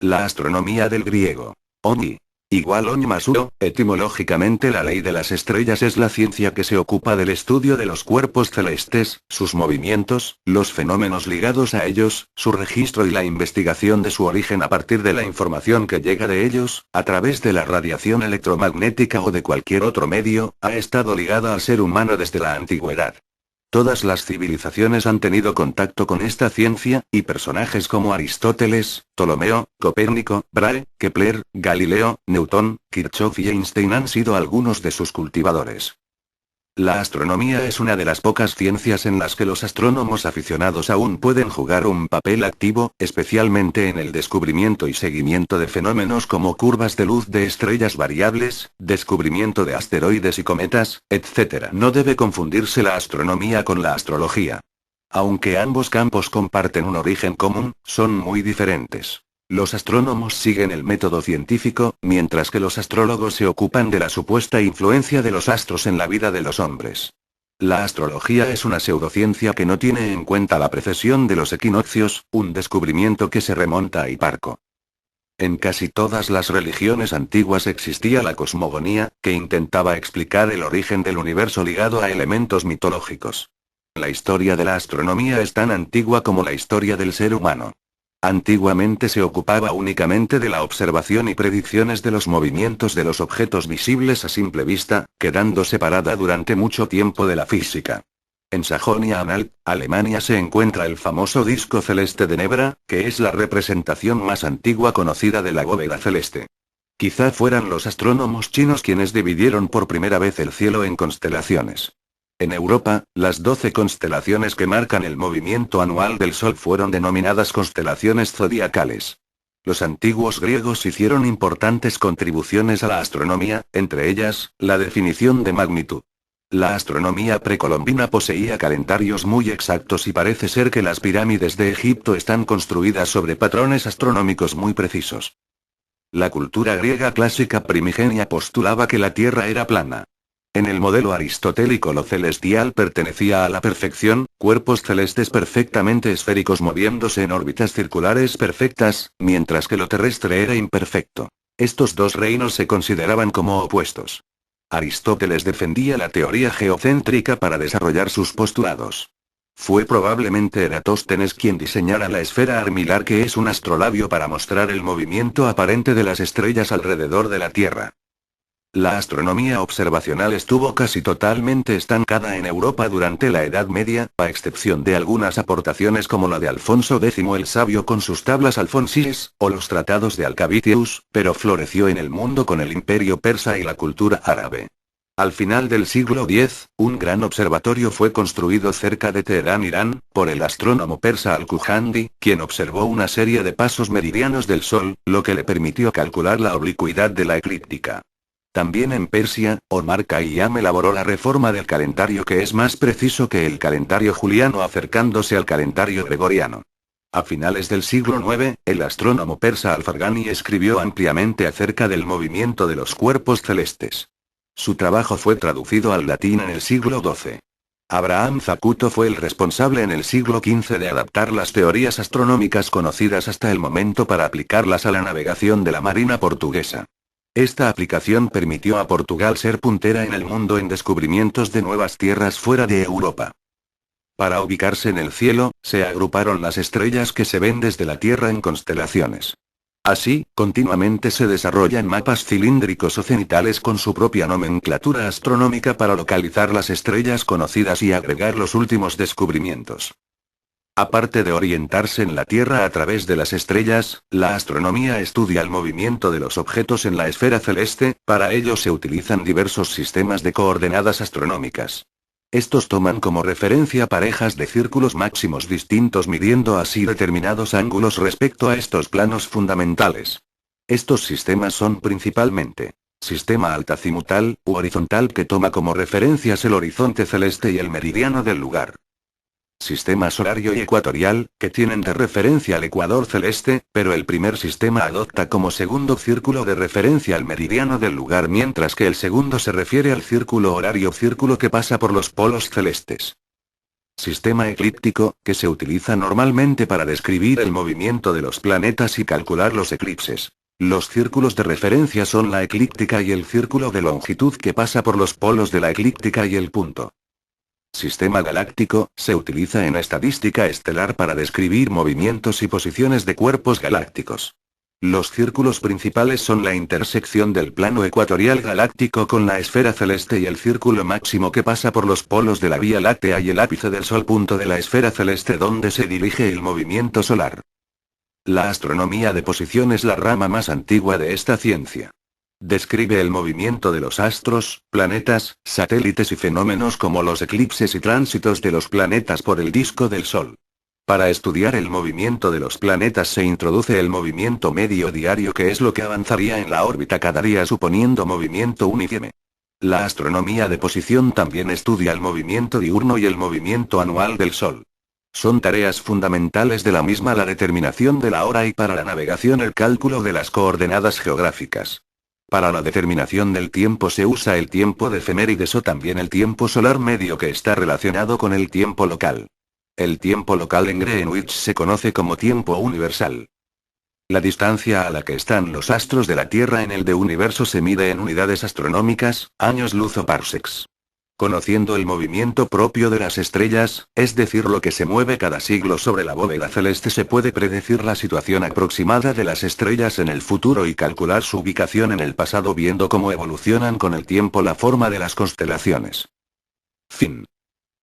La astronomía del griego. Oni. Igual Oni más Uo, etimológicamente la ley de las estrellas es la ciencia que se ocupa del estudio de los cuerpos celestes, sus movimientos, los fenómenos ligados a ellos, su registro y la investigación de su origen a partir de la información que llega de ellos, a través de la radiación electromagnética o de cualquier otro medio, ha estado ligada al ser humano desde la antigüedad. Todas las civilizaciones han tenido contacto con esta ciencia, y personajes como Aristóteles, Ptolomeo, Copérnico, Brahe, Kepler, Galileo, Newton, Kirchhoff y Einstein han sido algunos de sus cultivadores. La astronomía es una de las pocas ciencias en las que los astrónomos aficionados aún pueden jugar un papel activo, especialmente en el descubrimiento y seguimiento de fenómenos como curvas de luz de estrellas variables, descubrimiento de asteroides y cometas, etc. No debe confundirse la astronomía con la astrología. Aunque ambos campos comparten un origen común, son muy diferentes. Los astrónomos siguen el método científico, mientras que los astrólogos se ocupan de la supuesta influencia de los astros en la vida de los hombres. La astrología es una pseudociencia que no tiene en cuenta la precesión de los equinoccios, un descubrimiento que se remonta a Hiparco. En casi todas las religiones antiguas existía la cosmogonía, que intentaba explicar el origen del universo ligado a elementos mitológicos. La historia de la astronomía es tan antigua como la historia del ser humano. Antiguamente se ocupaba únicamente de la observación y predicciones de los movimientos de los objetos visibles a simple vista, quedando separada durante mucho tiempo de la física. En Sajonia-Anhalt, Alemania se encuentra el famoso disco celeste de Nebra, que es la representación más antigua conocida de la bóveda celeste. Quizá fueran los astrónomos chinos quienes dividieron por primera vez el cielo en constelaciones. En Europa, las 12 constelaciones que marcan el movimiento anual del Sol fueron denominadas constelaciones zodiacales. Los antiguos griegos hicieron importantes contribuciones a la astronomía, entre ellas, la definición de magnitud. La astronomía precolombina poseía calendarios muy exactos y parece ser que las pirámides de Egipto están construidas sobre patrones astronómicos muy precisos. La cultura griega clásica primigenia postulaba que la Tierra era plana. En el modelo aristotélico lo celestial pertenecía a la perfección, cuerpos celestes perfectamente esféricos moviéndose en órbitas circulares perfectas, mientras que lo terrestre era imperfecto. Estos dos reinos se consideraban como opuestos. Aristóteles defendía la teoría geocéntrica para desarrollar sus postulados. Fue probablemente Eratóstenes quien diseñara la esfera armilar, que es un astrolabio para mostrar el movimiento aparente de las estrellas alrededor de la Tierra. La astronomía observacional estuvo casi totalmente estancada en Europa durante la Edad Media, a excepción de algunas aportaciones como la de Alfonso X el Sabio con sus tablas alfonsíes, o los tratados de Alcabitius, pero floreció en el mundo con el imperio persa y la cultura árabe. Al final del siglo X, un gran observatorio fue construido cerca de Teherán, Irán, por el astrónomo persa Al-Kujandi, quien observó una serie de pasos meridianos del Sol, lo que le permitió calcular la oblicuidad de la eclíptica. También en Persia, Omar Khayyam elaboró la reforma del calendario, que es más preciso que el calendario juliano acercándose al calendario gregoriano. A finales del siglo IX, el astrónomo persa Al-Farghani escribió ampliamente acerca del movimiento de los cuerpos celestes. Su trabajo fue traducido al latín en el siglo XII. Abraham Zacuto fue el responsable en el siglo XV de adaptar las teorías astronómicas conocidas hasta el momento para aplicarlas a la navegación de la marina portuguesa. Esta aplicación permitió a Portugal ser puntera en el mundo en descubrimientos de nuevas tierras fuera de Europa. Para ubicarse en el cielo, se agruparon las estrellas que se ven desde la Tierra en constelaciones. Así, continuamente se desarrollan mapas cilíndricos o cenitales con su propia nomenclatura astronómica para localizar las estrellas conocidas y agregar los últimos descubrimientos. Aparte de orientarse en la Tierra a través de las estrellas, la astronomía estudia el movimiento de los objetos en la esfera celeste. Para ello se utilizan diversos sistemas de coordenadas astronómicas. Estos toman como referencia parejas de círculos máximos distintos, midiendo así determinados ángulos respecto a estos planos fundamentales. Estos sistemas son principalmente sistema altazimutal, u horizontal, que toma como referencias el horizonte celeste y el meridiano del lugar. Sistema solario y ecuatorial, que tienen de referencia al ecuador celeste, pero el primer sistema adopta como segundo círculo de referencia al meridiano del lugar, mientras que el segundo se refiere al círculo horario, círculo que pasa por los polos celestes. Sistema eclíptico, que se utiliza normalmente para describir el movimiento de los planetas y calcular los eclipses. Los círculos de referencia son la eclíptica y el círculo de longitud que pasa por los polos de la eclíptica y el punto. Sistema galáctico, se utiliza en estadística estelar para describir movimientos y posiciones de cuerpos galácticos. Los círculos principales son la intersección del plano ecuatorial galáctico con la esfera celeste y el círculo máximo que pasa por los polos de la Vía Láctea y el ápice del Sol, punto de la esfera celeste donde se dirige el movimiento solar. La astronomía de posición es la rama más antigua de esta ciencia. Describe el movimiento de los astros, planetas, satélites y fenómenos como los eclipses y tránsitos de los planetas por el disco del Sol. Para estudiar el movimiento de los planetas se introduce el movimiento medio diario, que es lo que avanzaría en la órbita cada día suponiendo movimiento uniforme. La astronomía de posición también estudia el movimiento diurno y el movimiento anual del Sol. Son tareas fundamentales de la misma la determinación de la hora y para la navegación el cálculo de las coordenadas geográficas. Para la determinación del tiempo se usa el tiempo de efemérides o también el tiempo solar medio, que está relacionado con el tiempo local. El tiempo local en Greenwich se conoce como tiempo universal. La distancia a la que están los astros de la Tierra en el de universo se mide en unidades astronómicas, años luz o parsecs. Conociendo el movimiento propio de las estrellas, es decir, lo que se mueve cada siglo sobre la bóveda celeste, se puede predecir la situación aproximada de las estrellas en el futuro y calcular su ubicación en el pasado viendo cómo evolucionan con el tiempo la forma de las constelaciones. Fin.